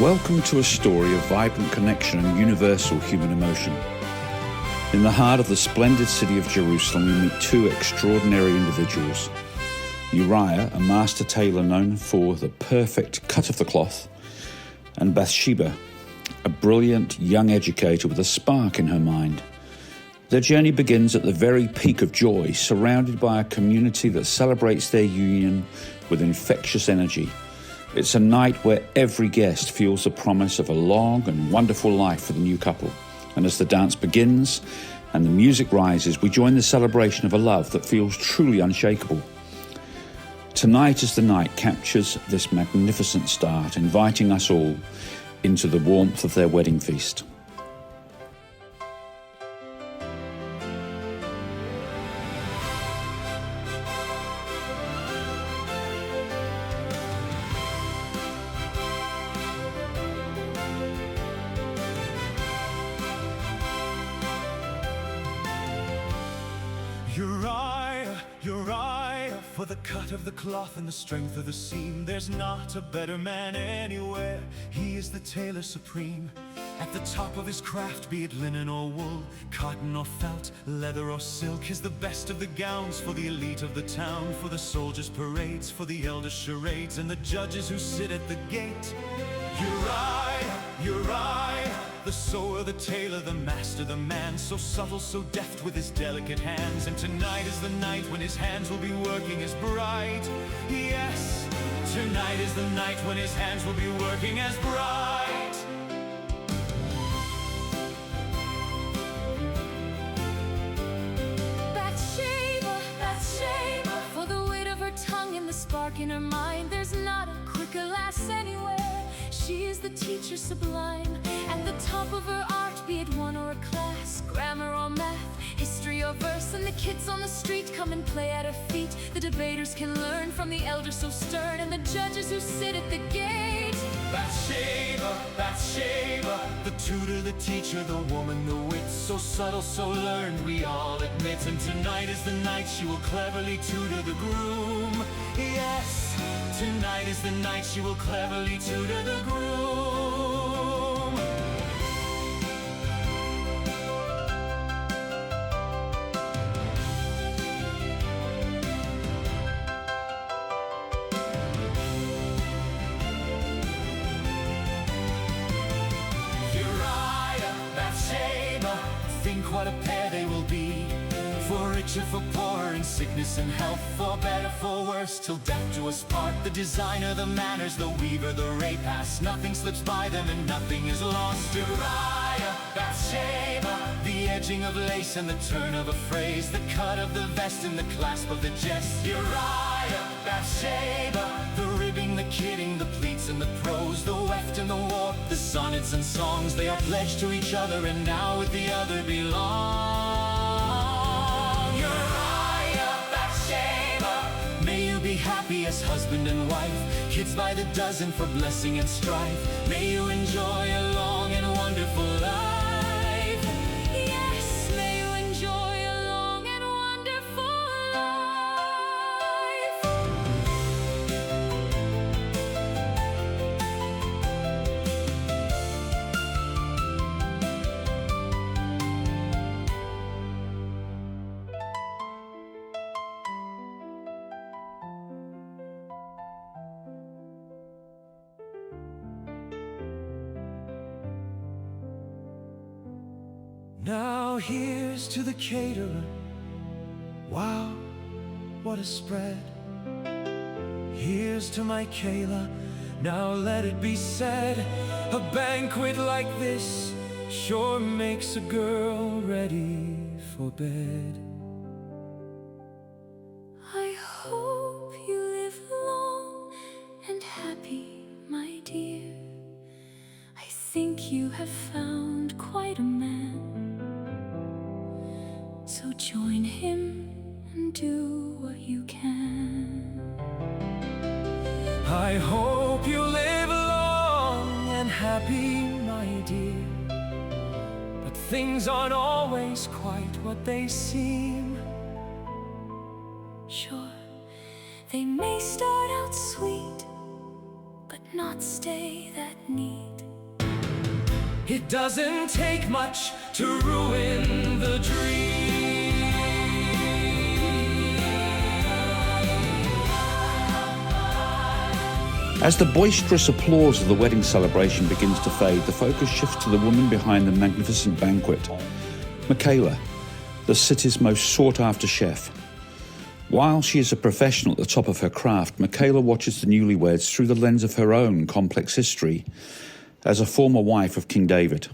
Welcome to a story of vibrant connection and universal human emotion. In the heart of the splendid city of Jerusalem, we meet two extraordinary individuals. Uriah, a master tailor known for the perfect cut of the cloth, and Bathsheba, a brilliant young educator with a spark in her mind. Their journey begins at the very peak of joy, surrounded by a community that celebrates their union with infectious energy. It's a night where every guest feels the promise of a long and wonderful life for the new couple. And as the dance begins and the music rises, we join the celebration of a love that feels truly unshakable. Tonight as the night captures this magnificent start, inviting us all into the warmth of their wedding feast. Uriah, for the cut of the cloth and the strength of the seam. There's not a better man anywhere. He is the tailor supreme. At the top of his craft, be it linen or wool, cotton or felt, leather or silk, is the best of the gowns for the elite of the town, for the soldiers' parades, for the elders' charades, and the judges who sit at the gate. Uriah, the sewer, the tailor, the master, the man, so subtle, so deft with his delicate hands. And tonight is the night when his hands will be working as bright. Yes, tonight is the night when his hands will be working as bright. Bathsheba, for the weight of her tongue and the spark in her mind. There's not a quicker lass anywhere. She is the teacher sublime, and the top of her art, be it one or a class, grammar or math, history or verse, and the kids on the street come and play at her feet. The debaters can learn from the elders so stern, and the judges who sit at the gate. Bathsheba, the tutor, the teacher, the woman, the wit, so subtle, so learned, we all admit. And tonight is the night she will cleverly tutor the groom. Yes, tonight is the night she will cleverly tutor the groom. Uriah, Bathsheba, think what a pair they will be. For richer, for poorer, in sickness and health, for better, for worse, till death do us part. The designer, the manners, the weaver, the rapist, nothing slips by them and nothing is lost. Uriah, Bathsheba, the edging of lace and the turn of a phrase, the cut of the vest and the clasp of the jest. Uriah, Bathsheba, the ribbing, the kidding, the pleats and the prose, the weft and the warp, the sonnets and songs. They are pledged to each other and now with the other belong. Be happy as husband and wife, kids by the dozen for blessing and strife. May you enjoy a long and wonderful life. Yes, may you enjoy a long and wonderful Now here's to the caterer. Wow, what a spread. Here's to my Kayla. Now let it be said, a banquet like this sure makes a girl ready for bed. I hope you live long and happy, my dear. I think you have found quite a man, so join him and do what you can. I hope you live long and happy, my dear. But things aren't always quite what they seem. Sure, they may start out sweet, but not stay that neat. It doesn't take much to ruin the dream. As the boisterous applause of the wedding celebration begins to fade, the focus shifts to the woman behind the magnificent banquet, Michaela, the city's most sought-after chef. While she is a professional at the top of her craft, Michaela watches the newlyweds through the lens of her own complex history as a former wife of King David.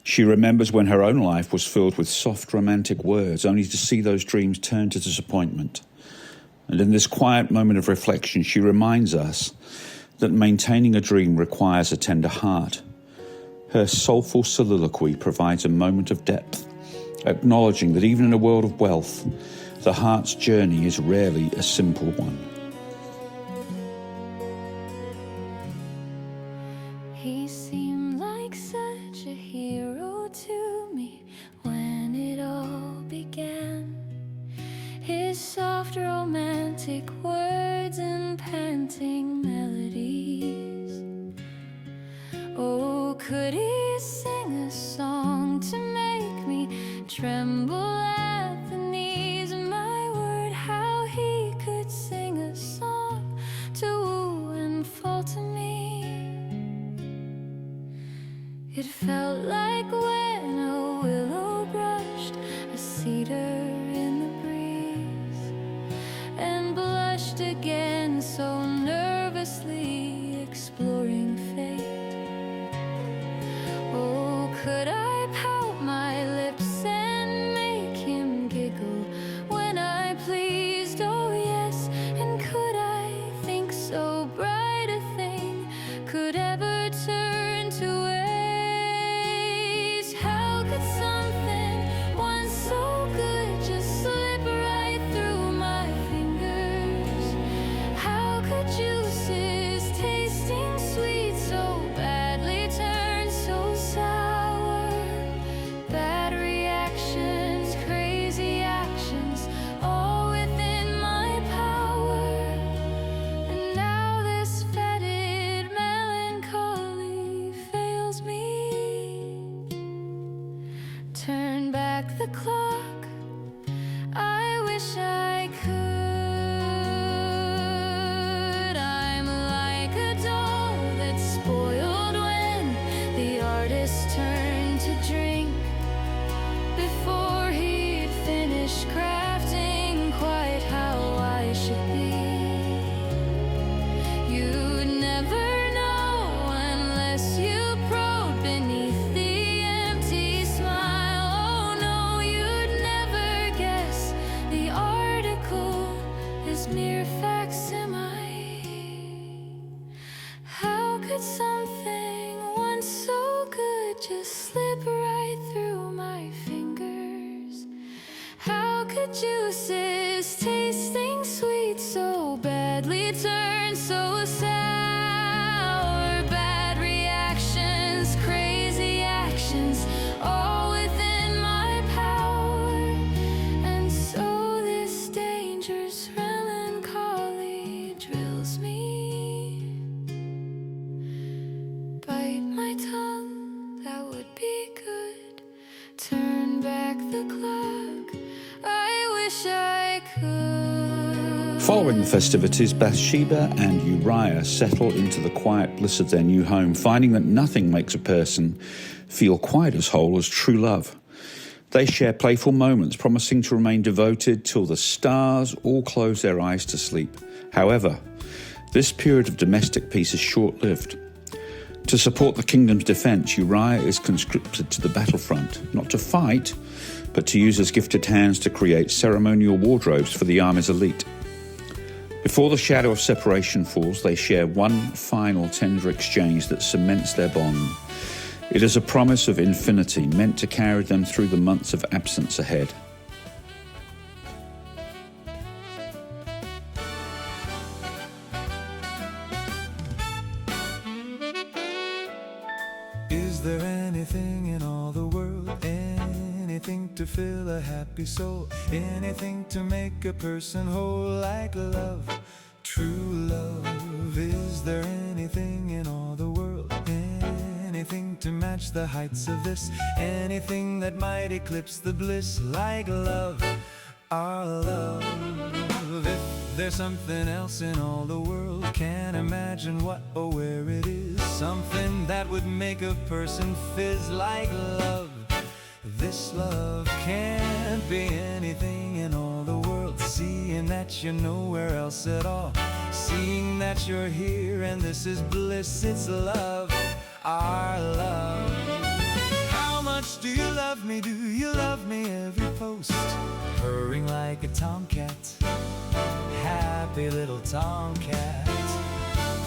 She remembers when her own life was filled with soft romantic words, only to see those dreams turn to disappointment. And in this quiet moment of reflection, she reminds us that maintaining a dream requires a tender heart. Her soulful soliloquy provides a moment of depth, acknowledging that even in a world of wealth, the heart's journey is rarely a simple one. He seemed like such a hero to me when it all began. His soft romantic words and panting melodies. Oh, could he sing a song to make me tremble at the knees? My word, how he could sing a song to woo and fall to me. It felt like when a willow brushed a cedar in the breeze and blushed again so nervously, exploring fate. Oh, could I pout my lips and make him giggle when I pleased? Oh yes, and could I think so bright a thing could ever turn to waste? How could something once so good just slip right through my fingers? How could juices tasting sweet so badly turn so sour? Bad reactions, crazy actions, all within my power. And now this fetid melancholy fails me. Turn back the clock, I wish I could. I'm like a doll that's spoiled when the artist turned to drink before he'd finished crafting quite how I should be. You'd never know unless you probe beneath the empty smile. Oh no, you'd never guess the article is mere facsimile. How could something once so good just slip right through my fingers? How could juices tasting sweet so badly turn so sour? Bad reactions, crazy actions, all within my power. And so this dangerous melancholy drills me. Bite my tongue, that would be good. Turn back the clock, I wish I could. Following the festivities, Bathsheba and Uriah settle into the quiet bliss of their new home, finding that nothing makes a person feel quite as whole as true love. They share playful moments, promising to remain devoted till the stars all close their eyes to sleep. However, this period of domestic peace is short-lived. To support the kingdom's defense, Uriah is conscripted to the battlefront, not to fight, but to use his gifted hands to create ceremonial wardrobes for the army's elite. Before the shadow of separation falls, they share one final tender exchange that cements their bond. It is a promise of infinity meant to carry them through the months of absence ahead. Is there anything in all the world, anything to fill a happy soul, anything to make a person whole like love? true love. Is there anything in all the world, anything to match the heights of this, anything that might eclipse the bliss like love, our love? If there's something else in all the world, can't imagine what or where it is, something that would make a person fizz like love. This love can't be anything in all the world, seeing that you're nowhere else at all, seeing that you're here and this is bliss. It's love, our love. How much do you love me? Do you love me? Every post, purring like a tomcat, happy little tomcat,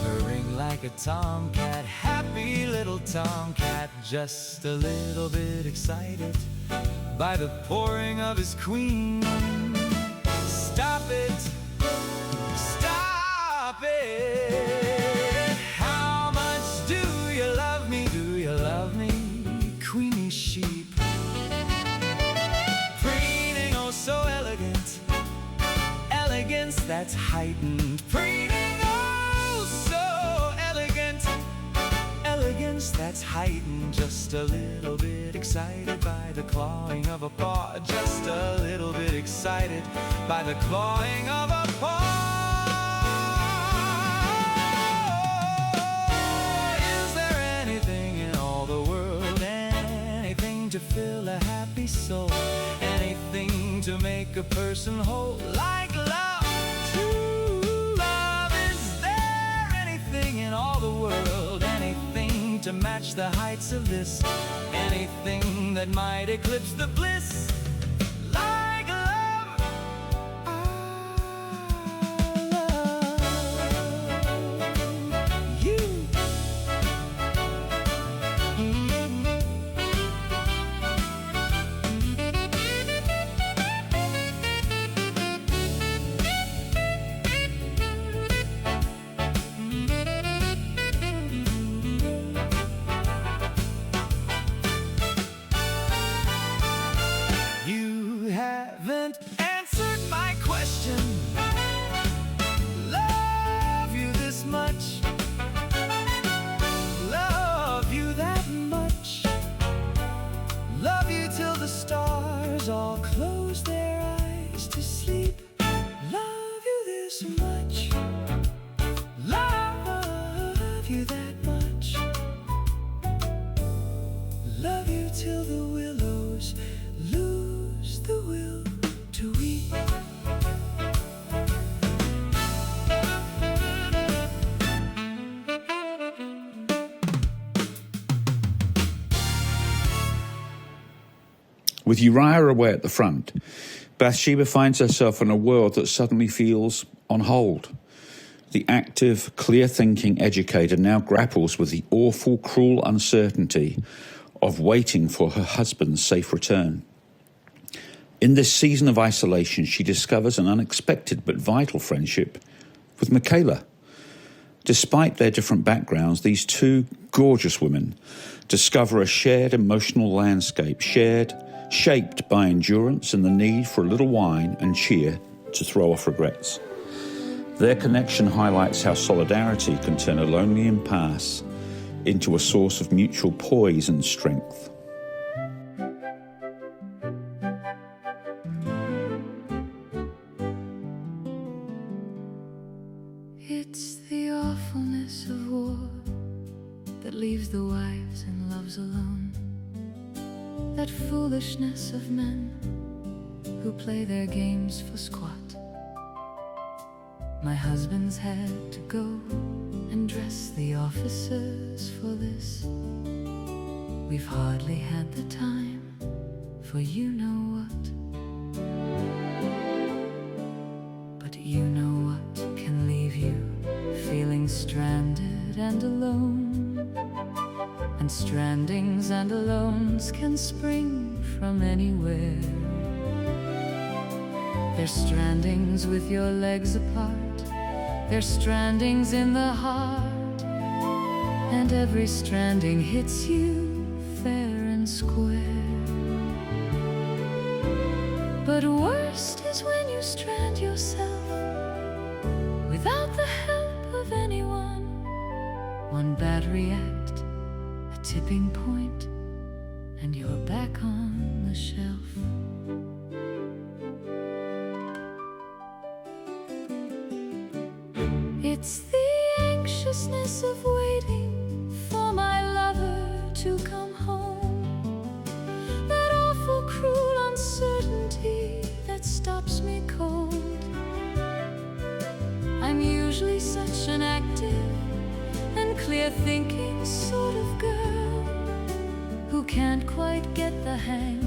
purring like a tomcat, happy little tomcat, just a little bit excited by the pouring of his queen. Stop it, stop it. How much do you love me? Do you love me? Queenie sheep, preening oh so elegant, elegance that's heightened, preening oh so elegant, elegance that's heightened, just a little bit excited by the clawing of a paw, just a little bit excited by the clawing of a paw. Is there anything in all the world, anything to fill a happy soul, anything to make a person whole like love, true love? Is there anything in all the world, anything to match the heights of this, anything that might eclipse the bliss like love, our love? You. You haven't answered my question. Love you this much, love you that much, love you till the stars all close their eyes to sleep. Love you this much, love you that much, love you till the willows lose the will to weep. With Uriah away at the front, Bathsheba finds herself in a world that suddenly feels on hold. The active, clear-thinking educator now grapples with the awful, cruel uncertainty of waiting for her husband's safe return. In this season of isolation, she discovers an unexpected but vital friendship with Michaela. Despite their different backgrounds, these two gorgeous women discover a shared emotional landscape, shaped by endurance and the need for a little wine and cheer to throw off regrets. Their connection highlights how solidarity can turn a lonely impasse into a source of mutual poise and strength. It's the awfulness of war that leaves the wives and loves alone, that foolishness of men who play their games for squat. My husband's had to go and dress the officers for this. We've hardly had the time for you know what. But you know what can leave you feeling stranded and alone. And strandings and alones can spring from anywhere. There's strandings with your legs apart, there's strandings in the heart, and every stranding hits you fair and square. But worst is when you strand yourself without the one bad react, a tipping point, and you're back on the shelf. It's the anxiousness of waiting for my lover to come home, that awful cruel uncertainty that stops me cold. I'm usually such an active and clear-thinking sort of girl who can't quite get the hang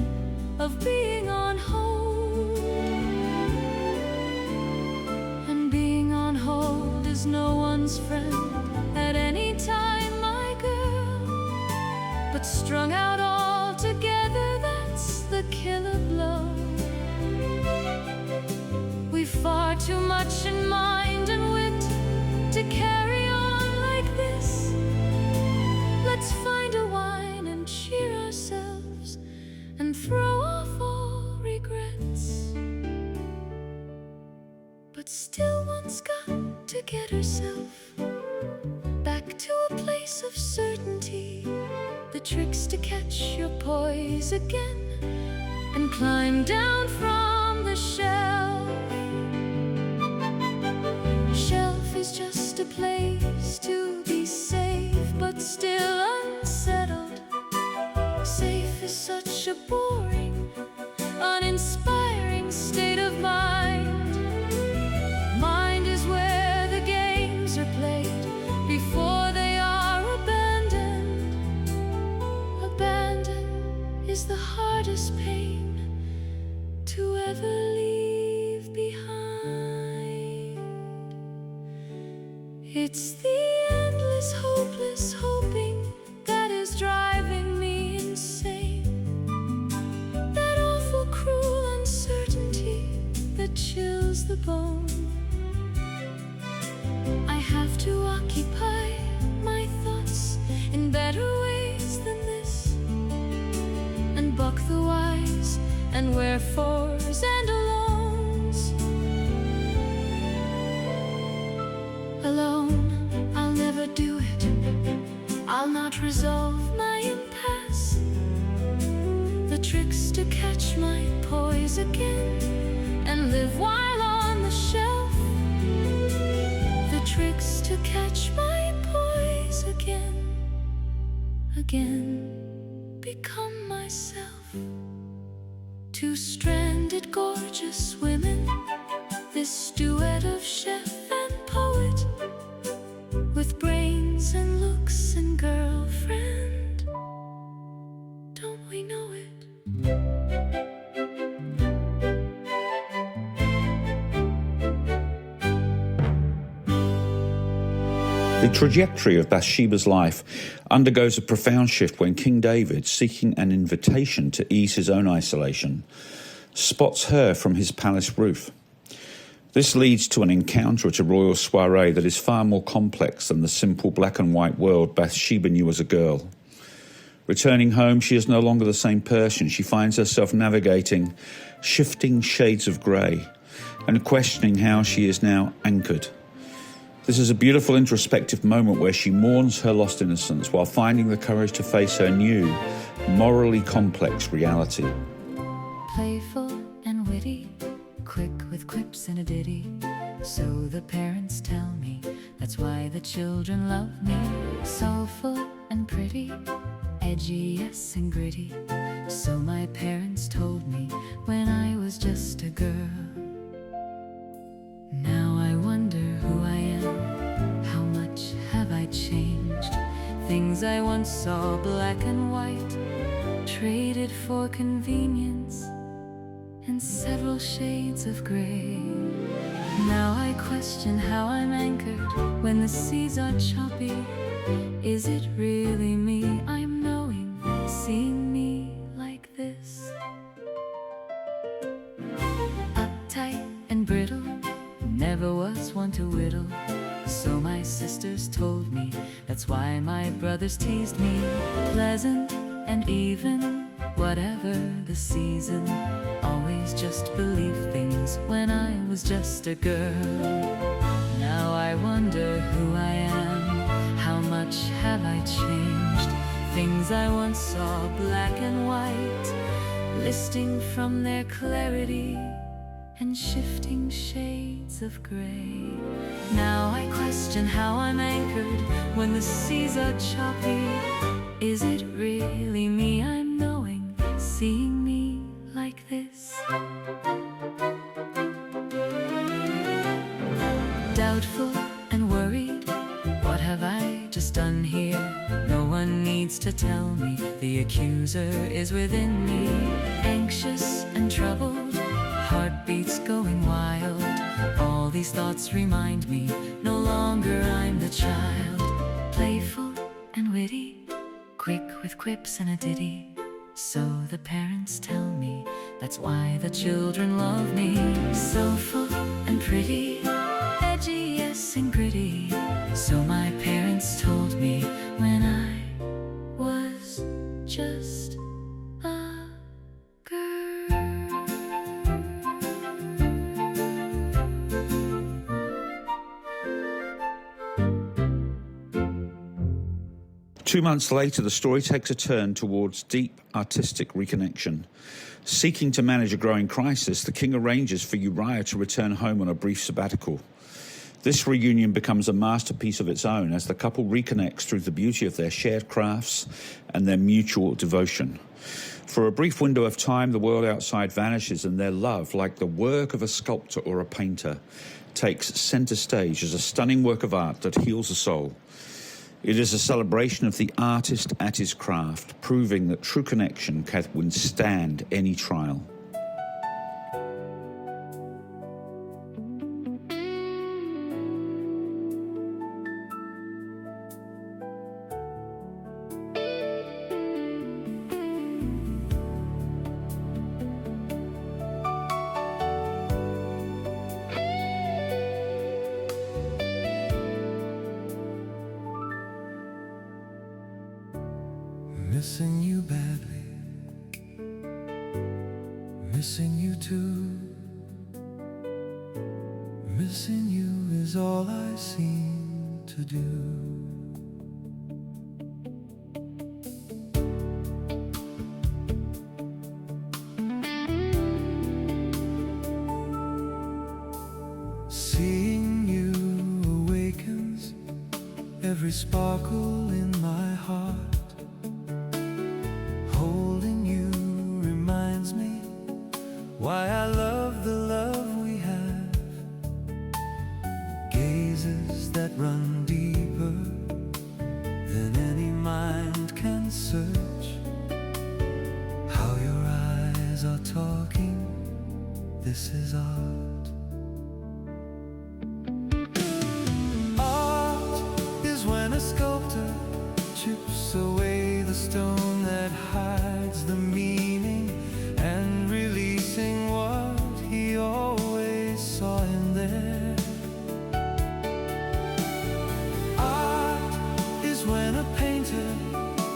of being on hold. And being on hold is no one's friend at any time, my girl. But strung out all together, that's the killer blow. We've far too much in mind and wit to carry on like this. Let's find a wine and cheer ourselves and throw off all regrets. But still one's got to get herself back to a place of certainty, the tricks to catch your poise again and climb down from the shelf. Shelf is just a place to be safe, but still unsettled. Safe is such a boring, uninspiring state of mind. Mind is where the games are played before they are abandoned. Abandon is the hardest pain to ever leave behind. It's the endless, hopeless hoping that is driving me insane. That awful, cruel uncertainty that chills the bone. I have to occupy my thoughts in better ways than this, and buck the whys and wherefores and alones. Alone, I'll never do it. I'll not resolve my impasse. The tricks to catch my poise again and live while on the shelf. The tricks to catch my poise again, become myself. Two stranded, gorgeous women, this duet of chef and poet, with brains and looks and girlfriend. Don't we know it? The trajectory of Bathsheba's life undergoes a profound shift when King David, seeking an invitation to ease his own isolation, spots her from his palace roof. This leads to an encounter at a royal soiree that is far more complex than the simple black and white world Bathsheba knew as a girl. Returning home, she is no longer the same person. She finds herself navigating shifting shades of grey and questioning how she is now anchored. This is a beautiful introspective moment where she mourns her lost innocence while finding the courage to face her new, morally complex reality. Playful and witty, quick with quips and a ditty. So the parents tell me, that's why the children love me. Soulful and pretty, edgy, yes, and gritty. So my parents told me when I was just a girl. Now I wonder who I am, how much have I changed? Things I once saw black and white, traded for convenience and several shades of gray. Now I question how I'm anchored when the seas are choppy. Is it really me I'm knowing, seeing me like this? Uptight and brittle, never was one to whittle. So my sisters told me, that's why my brothers teased me. Pleasant and even, whatever the season. Always just believed things when I was just a girl. Now I wonder who I am, how much much have I changed? Things I once saw black and white, listing from their clarity and shifting shades of gray. Now I question how I'm anchored when the seas are choppy. Is it really me I'm knowing, seeing me like this? Doubtful and worried, what have I just done here? No one needs to tell me, the accuser is within me. Anxious and troubled, heartbeats going wild. All these thoughts remind me, no longer I'm the child. Playful and witty, quick with quips and a ditty. So the parents tell me, that's why the children love me. So full and pretty, edgy, yes, and gritty. So my parents told me when I was just a girl. 2 months later, the story takes a turn towards deep artistic reconnection. Seeking to manage a growing crisis, the king arranges for Uriah to return home on a brief sabbatical. This reunion becomes a masterpiece of its own as the couple reconnects through the beauty of their shared crafts and their mutual devotion. For a brief window of time, the world outside vanishes and their love, like the work of a sculptor or a painter, takes center stage as a stunning work of art that heals the soul. It is a celebration of the artist at his craft, proving that true connection can withstand any trial. Missing you badly, missing you too. Missing you is all I seem to do. Seeing you awakens every sparkle in my heart. Holding you reminds me why I love the love we have. Gazes that run deeper than any mind can search. How your eyes are talking, this is art. Art is when a sculptor chips away the stone that hides the meaning and releasing what he always saw in there. Art is when a painter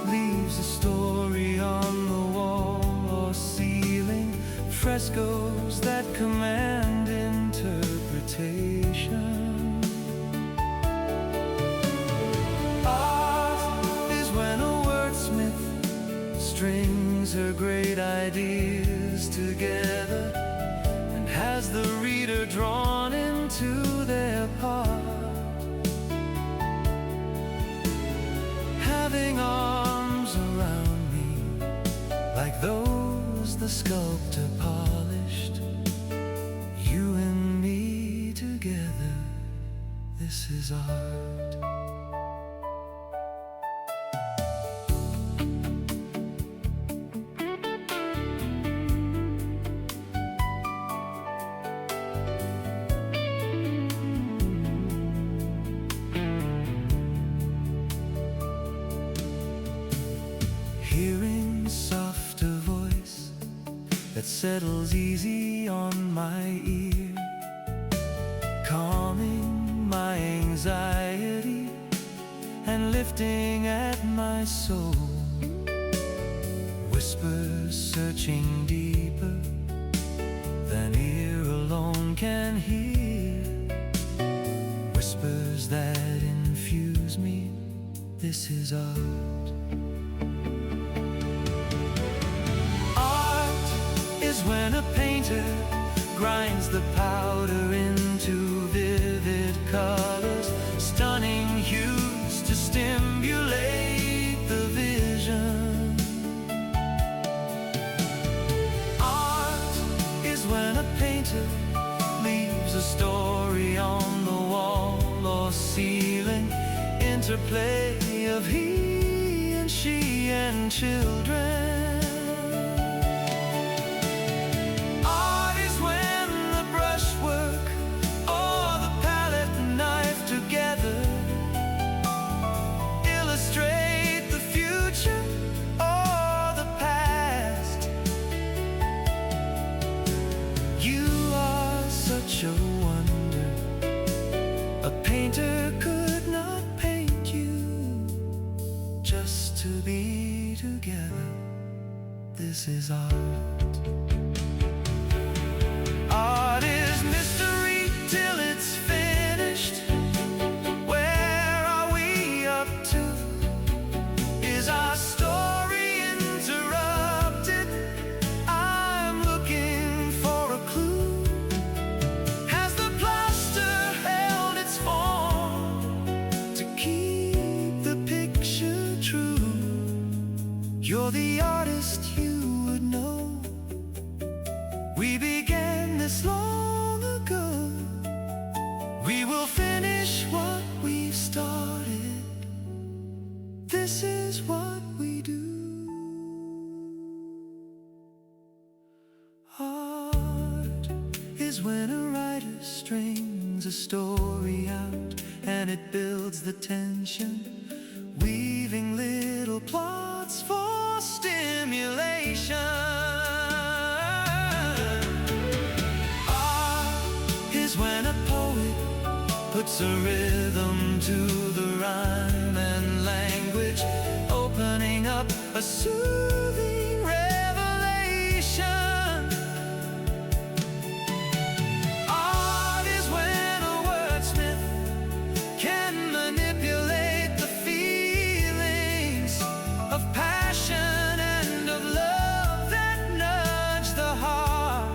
leaves a story on the wall or ceiling, frescoes that command interpretation. Strings her great ideas together and has the reader drawn into their part. Having arms around me like those the sculptor polished. You and me together, this is art. Hearing softer voice that settles easy on my ear, calming my anxiety and lifting at my soul. Whispers searching deeper than ear alone can hear. Whispers that infuse me, this is art. Art is when a painter grinds the powder into vivid colors, stunning hues to stimulate the vision. Art is when a painter leaves a story on the wall or ceiling, interplay of he and she and children. Art is when the brushwork or the palette and knife together illustrate the future or the past. You are such a wonder, a painter could not paint you. Just to be together, this is art. Art is mystery till it's finished. Where are we up to? Is our story interrupted? I'm looking for a clue. Has the plaster held its form to keep the picture true? You're the artist, you would know. We began this long ago. We will finish what we started. This is what we do. Art is when a writer strings a story out and it builds the tension, weaving little plots for stimulation. Art is when a poet puts a rhythm to the rhyme and language, opening up a soothing revelation. Art is when a wordsmith can manipulate the feelings of passion and of love that nudge the heart.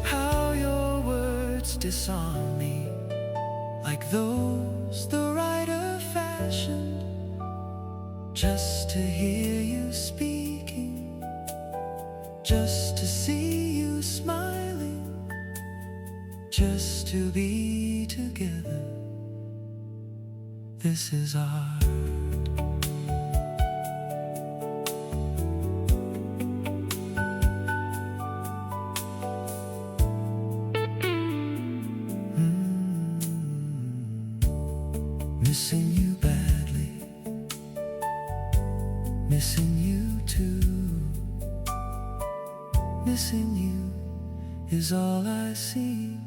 How your words disarm me, like those the writer fashioned, just to hear you speaking, just to see you smiling, just to be together. This is art. Missing you badly, missing you too. Missing you is all I seem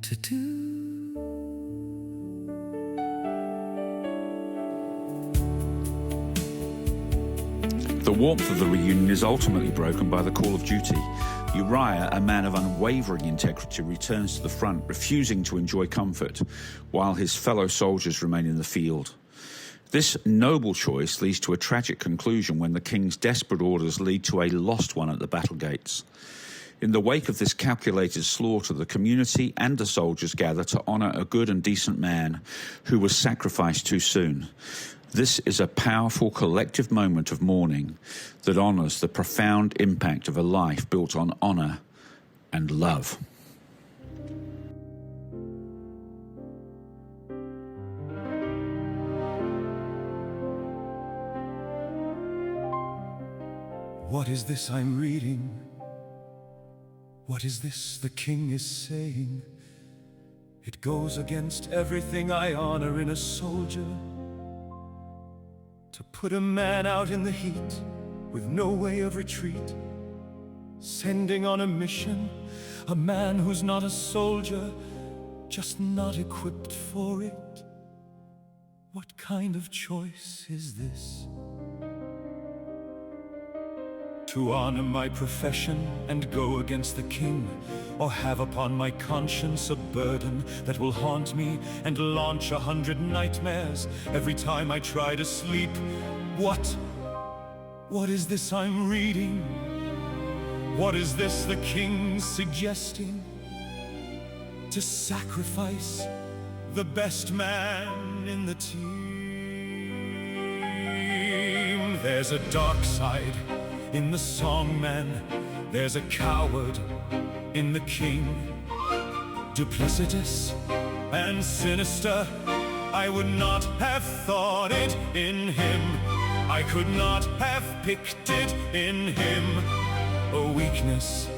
to do. The warmth of the reunion is ultimately broken by the call of duty. Uriah, a man of unwavering integrity, returns to the front, refusing to enjoy comfort, while his fellow soldiers remain in the field. This noble choice leads to a tragic conclusion when the king's desperate orders lead to a lost one at the battle gates. In the wake of this calculated slaughter, the community and the soldiers gather to honour a good and decent man who was sacrificed too soon. This is a powerful collective moment of mourning that honours the profound impact of a life built on honour and love. What is this I'm reading? What is this the king is saying? It goes against everything I honor in a soldier. To put a man out in the heat with no way of retreat, sending on a mission a man who's not a soldier, just not equipped for it. What kind of choice is this? to honor my profession and go against the king, or have upon my conscience a burden that will haunt me and launch 100 nightmares every time I try to sleep. What is this I'm reading? What is this the king's suggesting? To sacrifice the best man in the team. There's a dark side in the songman, there's a coward in the king. Duplicitous and sinister, I would not have thought it in him. I could not have picked it in him. A weakness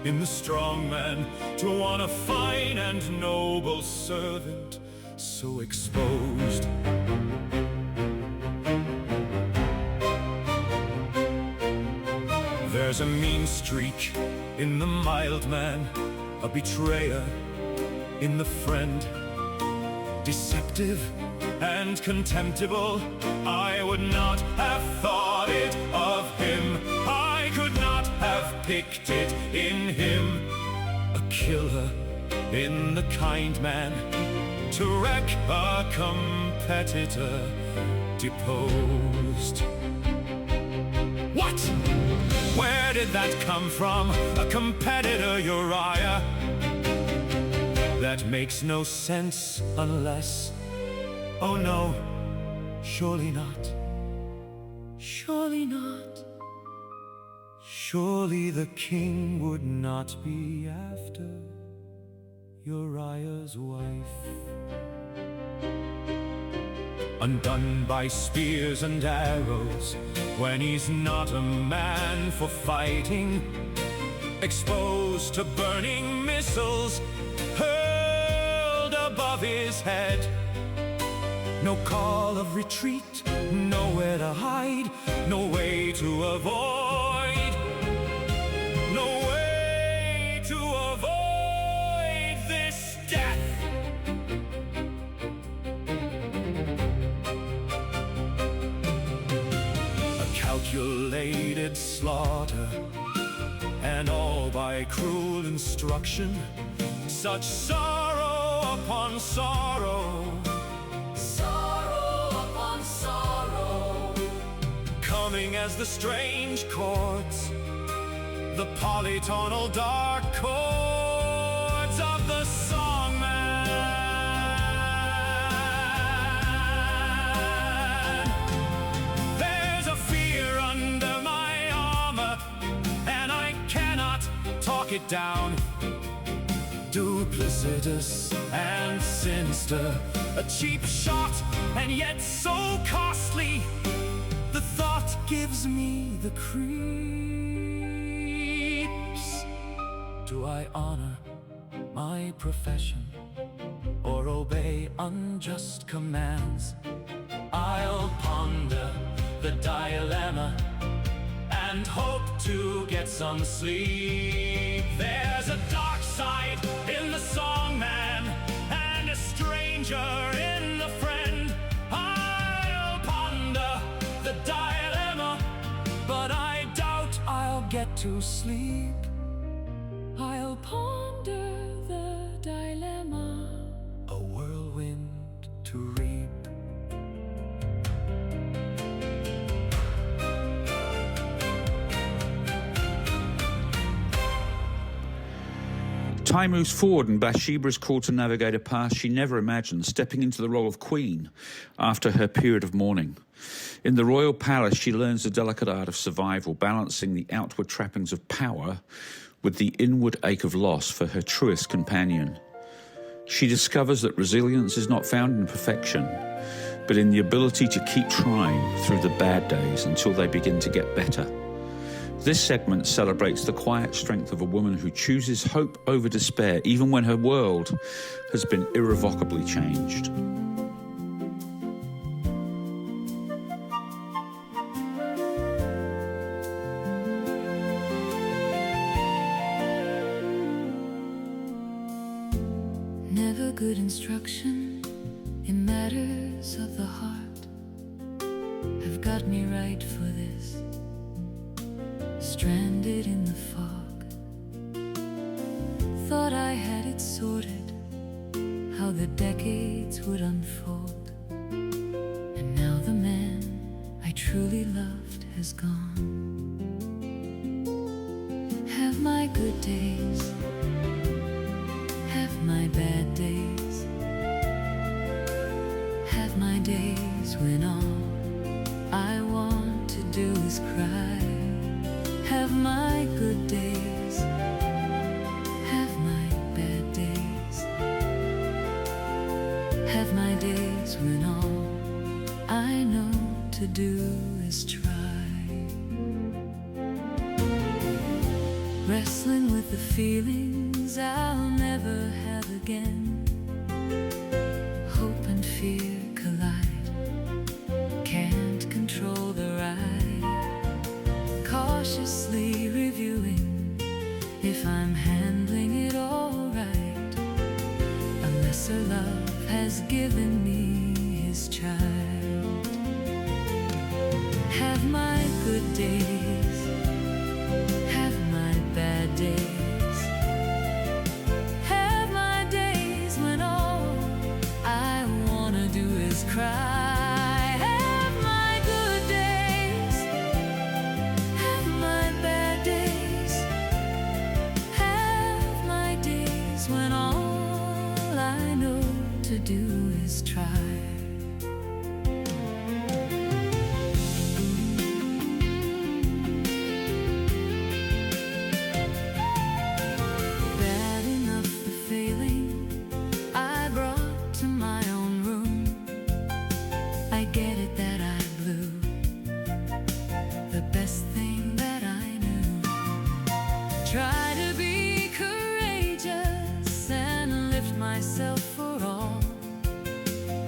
in the strong man, to want a fine and noble servant so exposed. There's a mean streak in the mild man, a betrayer in the friend. Deceptive and contemptible, I would not have thought it of him. I could not have picked it in him. A killer in the kind man, to wreck a competitor deposed. What? Where did that come from? A competitor, Uriah? That makes no sense unless... Oh no, surely not. Surely not. Surely the king would not be after Uriah's wife. Undone by spears and arrows, when he's not a man for fighting. Exposed to burning missiles hurled above his head. No call of retreat, nowhere to hide, no way to avoid. No way to avoid this death. A calculated slaughter, and all by cruel instruction. Such sorrow upon sorrow, Sorrow upon sorrow, coming as the strange chords, the polytonal dark chords of the songman. There's a fear under my armor, and I cannot talk it down. Duplicitous and sinister, a cheap shot and yet so costly. The thought gives me the creeps. Do I honor my profession or obey unjust commands? I'll ponder the dilemma and hope to get some sleep. There's a dark side in the songman and a stranger in the friend. I'll ponder the dilemma, but I doubt I'll get to sleep. I'll ponder the dilemma, a whirlwind to reap. Time moves forward and Bathsheba is called to navigate a past she never imagined, stepping into the role of queen after her period of mourning. In the royal palace, she learns the delicate art of survival, balancing the outward trappings of power with the inward ache of loss for her truest companion. She discovers that resilience is not found in perfection, but in the ability to keep trying through the bad days until they begin to get better. This segment celebrates the quiet strength of a woman who chooses hope over despair, even when her world has been irrevocably changed. never good instruction in matters of the heart have got me right for this. stranded in the fog. Thought I had it sorted, how the decades would unfold. And now the man I truly loved has gone. Have my good days, have my bad days, have my days when all I want to do is cry. Have my good days, have my bad days, have my days when all I know to do is try. Wrestling with the feelings I'll never have again. Hope and fear collide, can't control the ride. Cautiously reviewing if I'm handling it all right. A lesser love has given me his child. Have my good days, have my bad days, have my days when all I wanna do is cry. Have my good days, have my bad days, have my days when all I know to do is try. Try to be courageous and lift myself for all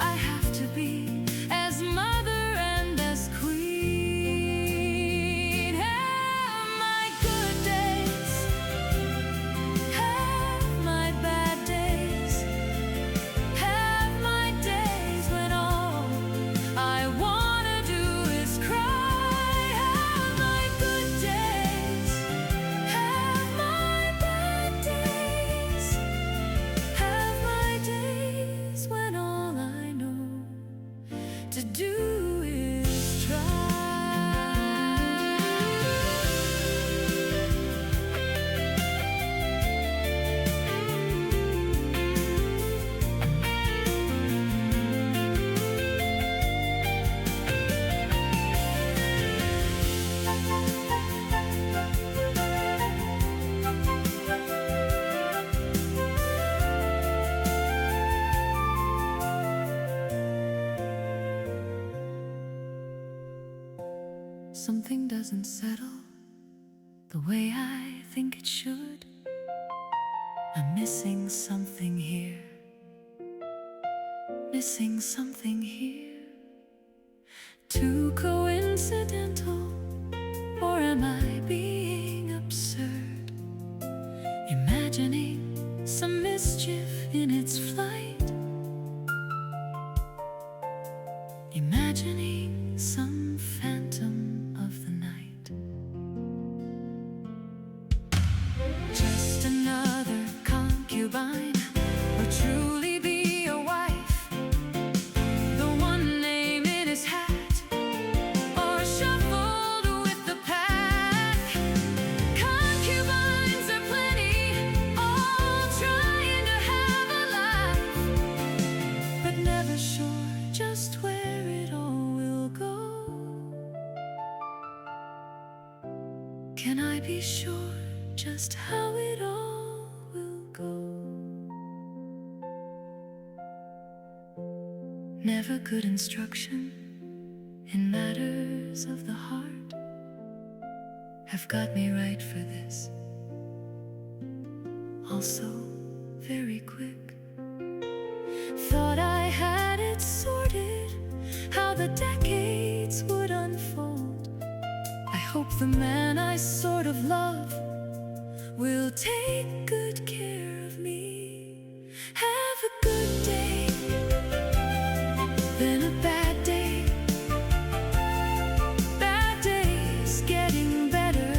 I have to be, as mother and as queen. Have my good days, have my bad days, have my days when all I wanna do is cry. Have my good days, have my bad days, have my days when all I know to do is Something doesn't settle the way I think it should. I'm missing something here, missing something here. Too coincidental, or am I being absurd? Imagining some mischief in its flight, imagining some phantom of the night. Just another concubine, or truly be a wife? The one name in his hat, or shuffled with the pack? Concubines are plenty, all trying to have a life, but never sure just where it all will go. Can I be sure just how it all will go? Never good instruction in matters of the heart have got me right for this. Also very quick. Thought I had it sorted, how the decades would unfold. I hope the man I sort of love will take good care of me. Have a good day, then a bad day. Bad days getting better,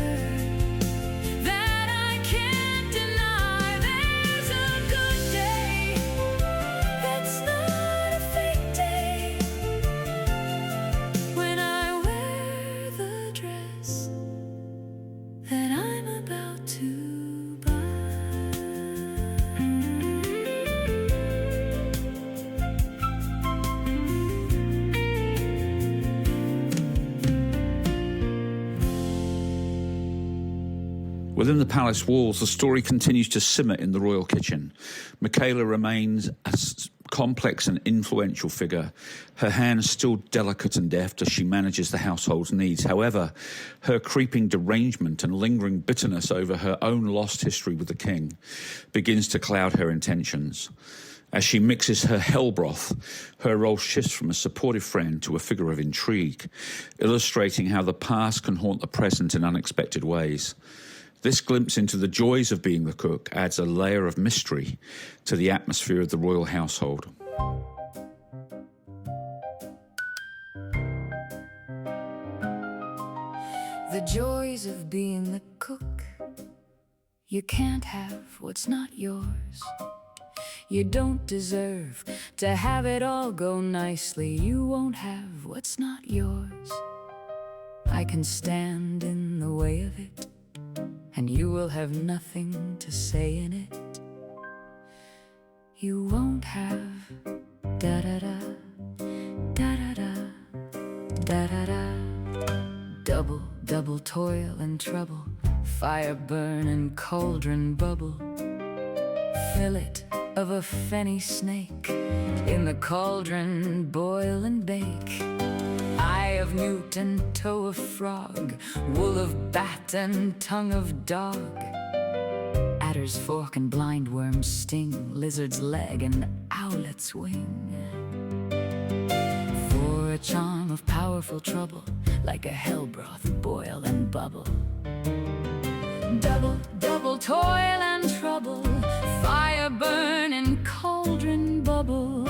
that I'm about to buy. Within the palace walls, the story continues to simmer in the royal kitchen. Michaela remains a complex and influential figure, her hands still delicate and deft as she manages the household's needs. However, her creeping derangement and lingering bitterness over her own lost history with the king begins to cloud her intentions. As she mixes her hell broth, her role shifts from a supportive friend to a figure of intrigue, illustrating how the past can haunt the present in unexpected ways. This glimpse into the joys of being the cook adds a layer of mystery to the atmosphere of the royal household. The joys of being the cook. You can't have what's not yours. You don't deserve to have it all go nicely. You won't have what's not yours. I can stand in the way of it, and you will have nothing to say in it. You won't have da-da-da, da-da-da, da-da-da. Double toil and trouble, fire burn and cauldron bubble. Fillet of a fenny snake, in the cauldron boil and bake. Eye of newt and toe of frog, wool of bat and tongue of dog. Adder's fork and blindworm's sting, lizard's leg and owlet's wing. For a charm of powerful trouble, like a hell broth boil and bubble. Double toil and trouble, fire burn and cauldron bubble.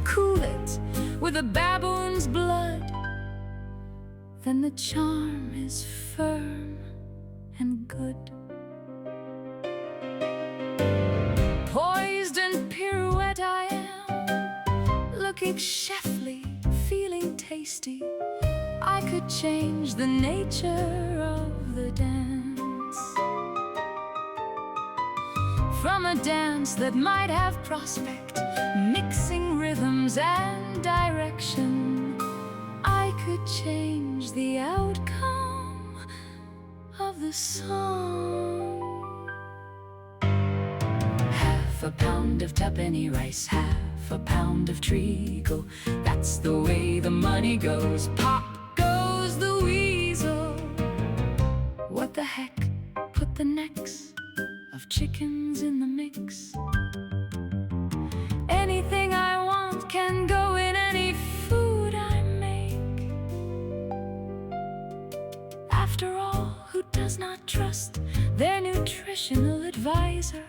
Cool it with a baboon's blood, then the charm is firm and good. Poised and pirouette I am, looking chefly, feeling tasty. I could change the nature of the dance, from a dance that might have prospect, mixing rhythms and direction. I could change the outcome of the song. Half a pound of tuppenny rice, half a pound of treacle. That's the way the money goes. Pop goes the weasel. What the heck? Put the necks of chickens in the mix. Anything I want can go in any food I make. After all, who does not trust their nutritional advisor?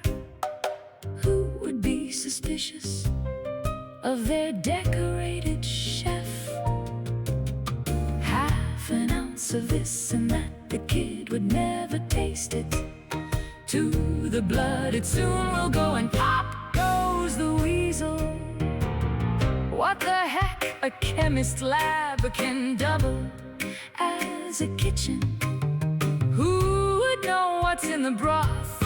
Who would be suspicious of their decorated chef? Half an ounce of this and that, the kid would never taste it. To the blood it soon will go, and pop goes the weasel. What the heck? A chemist's lab can double as a kitchen. Who would know what's in the broth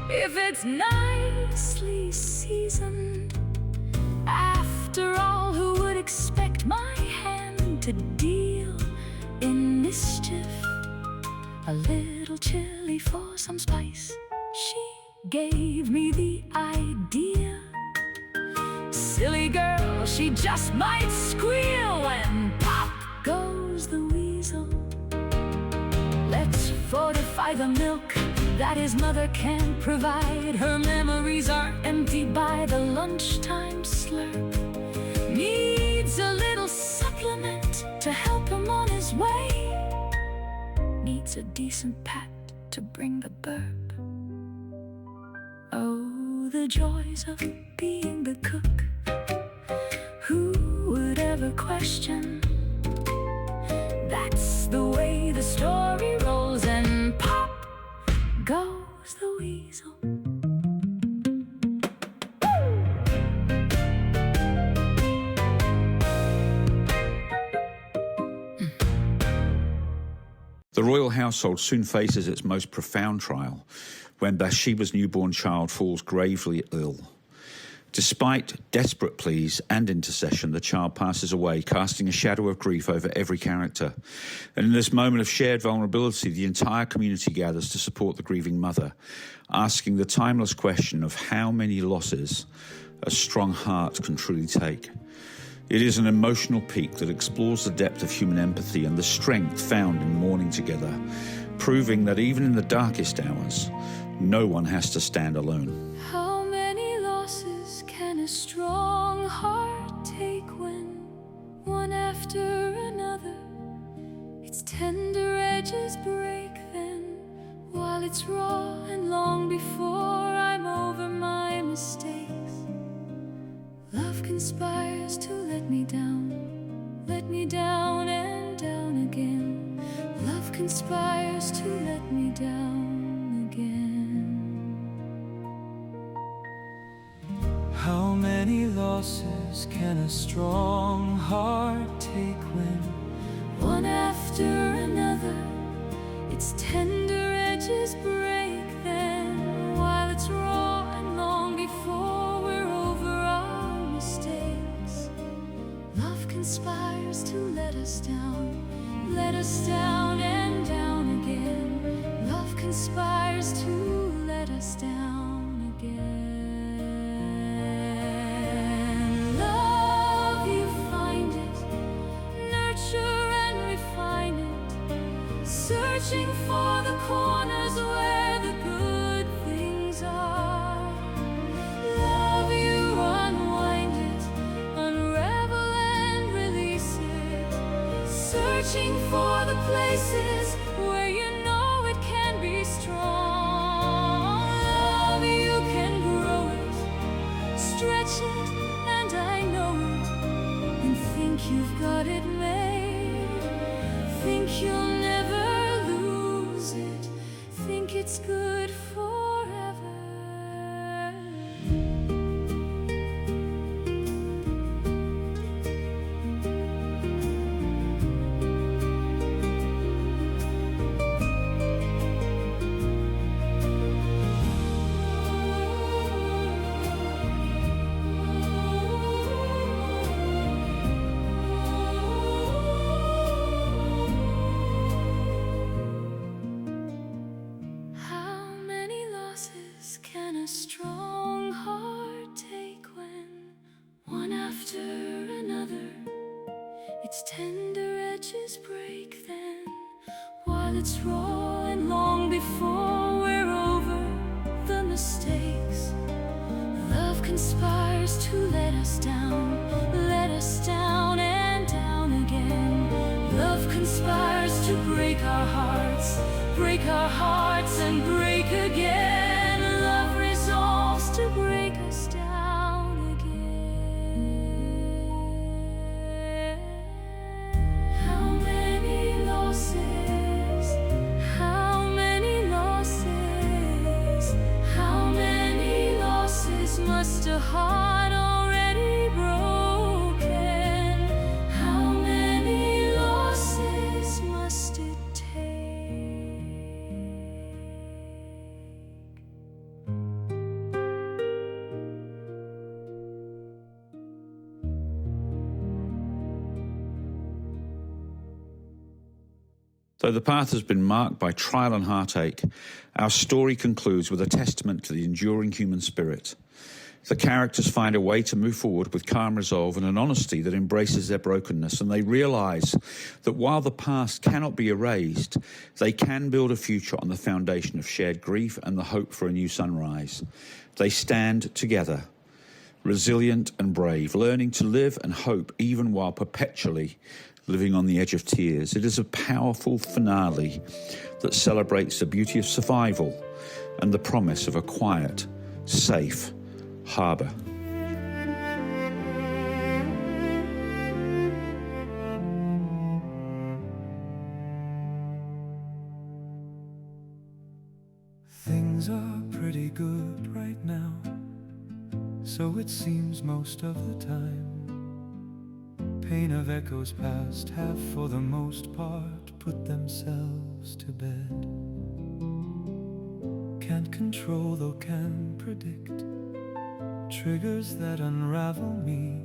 if it's nicely seasoned? After all, who would expect my hand to deal in mischief? A little chili for some spice, she gave me the idea. Silly girl, she just might squeal when pop goes the weasel. Let's fortify the milk that his mother can't provide. Her memories are empty by the lunchtime slurp. Needs a little supplement to help him on his way. Needs a decent pat to bring the burp. Oh, the joys of being the cook. Who would ever question? That's the way the story rolls, and pop goes the weasel. The royal household soon faces its most profound trial when Bathsheba's newborn child falls gravely ill. Despite desperate pleas and intercession, the child passes away, casting a shadow of grief over every character. And in this moment of shared vulnerability, the entire community gathers to support the grieving mother, asking the timeless question of how many losses a strong heart can truly take. It is an emotional peak that explores the depth of human empathy and the strength found in mourning together, proving that even in the darkest hours, no one has to stand alone. How many losses can a strong heart take when one after another its tender edges break then, while it's raw and long before I'm over my mistakes? Love conspires to let me down and down again. Love conspires to let me down again. How many losses can a strong heart take when One after another its tender edges break then, while it's raw and long before we're over our mistakes? Love conspires to let us down and down again. Love conspires to let us down again. Love, you find it, nurture and refine it, searching for the corners where the good things are. Love, you unwind it, unravel and release it, searching for the places where you know it can be strong. Love, you can grow it, stretch it, and I know it, and think you've got it made. Think you'll never lose it, think it's good forever. How many losses can a strong heart take when one after another its tender edges break then, while it's raw and long before we're over the mistakes? Love conspires to let us down and down again. Love conspires to break our hearts and break again. Love resolves to break us down again. How many losses? How many losses? How many losses must a heart already broken? How many losses must it take? Though the path has been marked by trial and heartache, our story concludes with a testament to the enduring human spirit. The characters find a way to move forward with calm resolve and an honesty that embraces their brokenness, and they realise that while the past cannot be erased, they can build a future on the foundation of shared grief and the hope for a new sunrise. They stand together, resilient and brave, learning to live and hope even while perpetually living on the edge of tears. It is a powerful finale that celebrates the beauty of survival and the promise of a quiet, safe harbour. things are pretty good right now? So it seems most of the time. pain of echoes past have for the most part put themselves to bed. Can't control though can predict triggers that unravel me.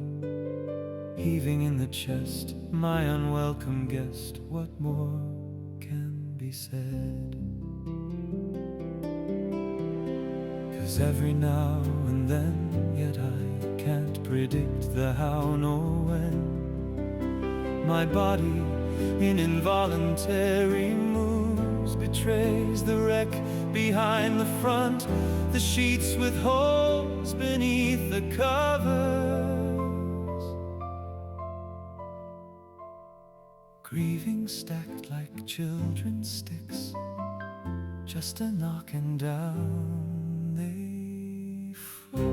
Heaving in the chest, my unwelcome guest, what more can be said? 'Cause every now and then, yet I can't predict the how nor when. My body in involuntary moves betrays the wreck behind the front, the sheets with holes beneath the covers. Grieving stacked like children's sticks, just a knocking down they fall.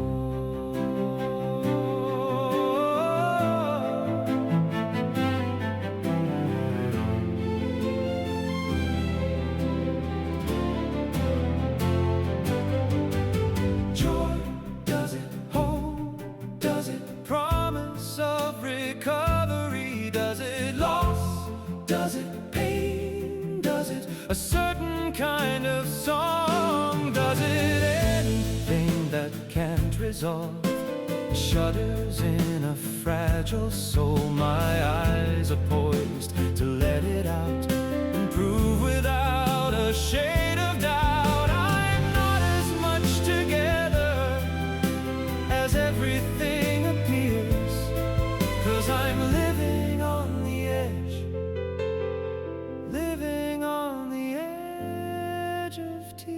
Joy, does it hold? Does it promise of recovery? Does it loss? Does it pain? Does it a certain kind of song? Does it anything that can't resolve? Shudders in a fragile soul. My eyes are poised to let it out and prove without a shade of doubt I'm not as much together as everything appears. 'Cause I'm living on the edge, living on the edge of tears.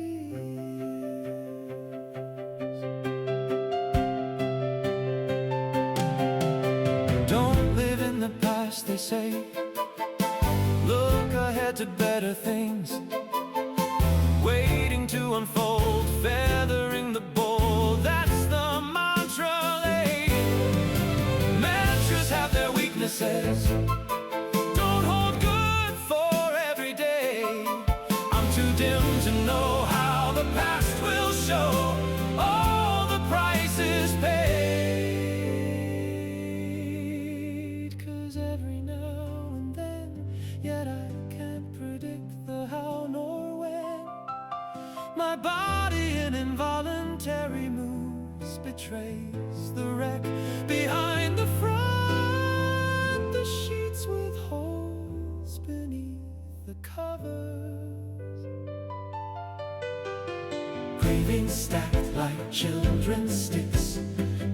Don't live in the past, they say. Look ahead to better things, waiting to unfold, feathering the bold. That's the mantra they. Mantras have their weaknesses. Don't hold good for every day. I'm too dim to know how the past will show all the prices paid. 'Cause every now and then, yet I can't predict the how nor when. My body in involuntary moves betrays the wreck behind the front, the sheets with holes beneath the covers. Grieving stacked like children's sticks,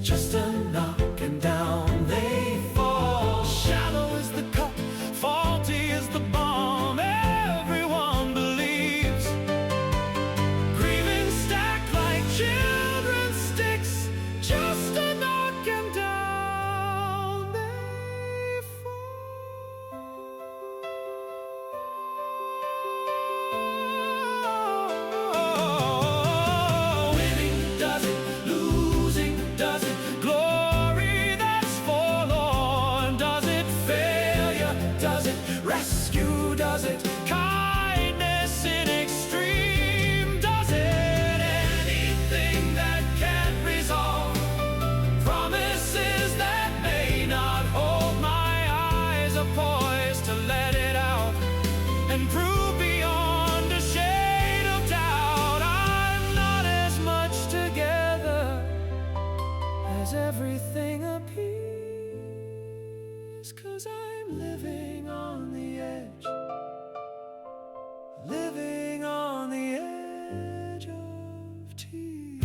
just a knocking down they fall. Shallow is the cup, faulty is the bomb, everyone believes. Grieving stacked like children's sticks, just a knocking down they fall. Winning, does it? Losing, does it? Glory that's forlorn, does it? Failure, does it? Rescue, does it? Kindness in extreme, does it? Anything that can't resolve, promises that may not hold. My eyes are poised to let it out and prove beyond a shade of doubt I'm not as much together as everything appears. 'Cause I'm living on the edge, living on the edge of tears.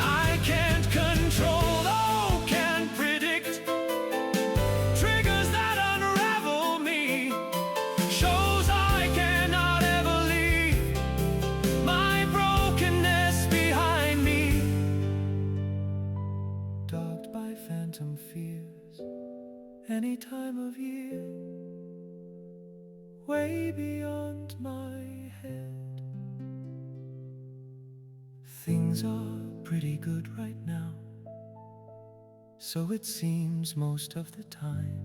I can't control, oh, can't predict triggers that unravel me. Shows I cannot ever leave my brokenness behind me. Dogged by phantom fears, any time of year, way beyond my head. Things are pretty good right now, so it seems most of the time.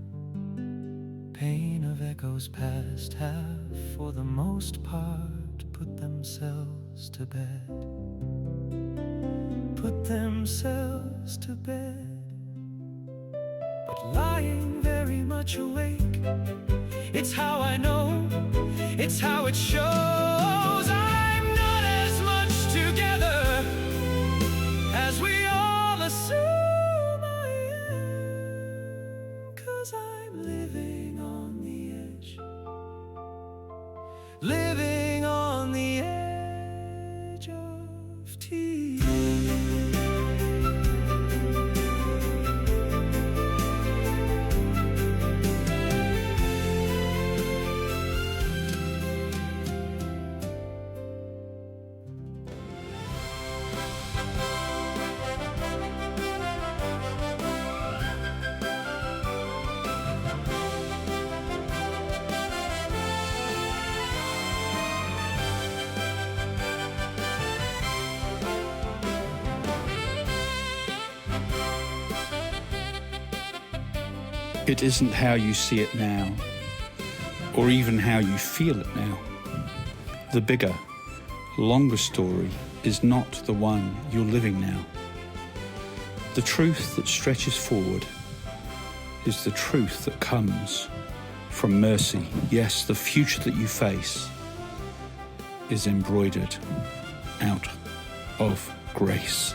pain of echoes past have, for the most part, put themselves to bed. Put themselves to bed. But lying very much awake, it's how I know, it's how it shows. I'm not as much together as we all assume I am, 'cause I'm living on the edge, living on the edge of tears. It isn't how you see it now, or even how you feel it now. The bigger, longer story is not the one you're living now. The truth that stretches forward is the truth that comes from mercy. Yes, the future that you face is embroidered out of grace.